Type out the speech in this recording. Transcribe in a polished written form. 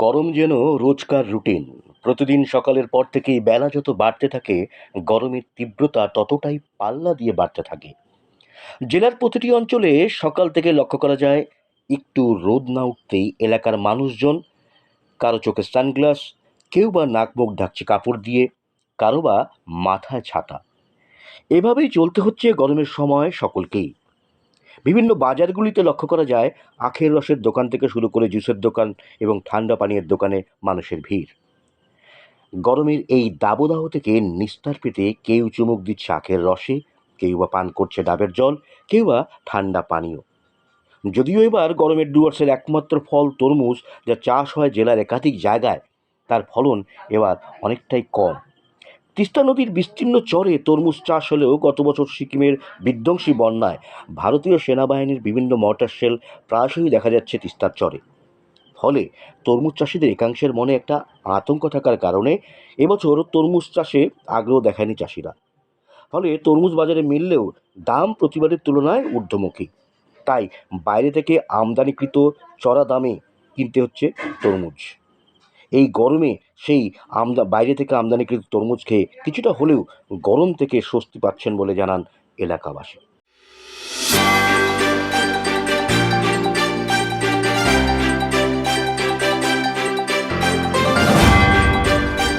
গরম যেন রোজকার রুটিন। প্রতিদিন সকালের পর থেকেই বেলা যত বাড়তে থাকে, গরমের তীব্রতা ততটাই পাল্লা দিয়ে বাড়তে থাকে। জেলার প্রতিটি অঞ্চলে সকাল থেকে লক্ষ্য করা যায়, একটু রোদ না উঠতেই এলাকার মানুষজন কারো চোখে সানগ্লাস, কেউ বা নাক মুখ ঢাকছে কাপড় দিয়ে, কারো বা মাথায় ছাতা। এভাবেই চলতে হচ্ছে গরমের সময় সকলকেই। বিভিন্ন বাজারগুলিতে লক্ষ্য করা যায়, আখের রসের দোকান থেকে শুরু করে জুসের দোকান এবং ঠান্ডা পানীয়ের দোকানে মানুষের ভিড়। গরমের এই দাবদাহ থেকে নিস্তার পেতে কেউ চুমুক দিচ্ছে আখের রসে, কেউ বা পান করছে ডাবের জল, কেউ বা ঠান্ডা পানীয়। যদিও এবার গরমের ডুয়ার্সের একমাত্র ফল তরমুজ, যা চাষ হয় জেলার একাধিক জায়গায়, তার ফলন এবার অনেকটাই কম। তিস্তা নদীর বিস্তীর্ণ চরে তরমুজ চাষ হলেও গত বছর সিকিমের বিধ্বংসী বন্যায় ভারতীয় সেনাবাহিনীর বিভিন্ন মর্টার শেল প্রায়শই দেখা যাচ্ছে তিস্তার চরে। ফলে তরমুজ চাষিদের একাংশের মনে একটা আতঙ্ক থাকার কারণে এবছর তরমুজ চাষে আগ্রহ দেখায়নি চাষিরা। ফলে তরমুজ বাজারে মিললেও দাম প্রতিবারের তুলনায় ঊর্ধ্বমুখী। তাই বাইরে থেকে আমদানিকৃত চড়া দামে কিনতে হচ্ছে তরমুজ। এই গরমে সেই বাইরে থেকে আমদানিকৃত তরমুজ খেয়ে কিছুটা হলেও গরম থেকে স্বস্তি পাচ্ছেন বলে জানান এলাকাবাসী।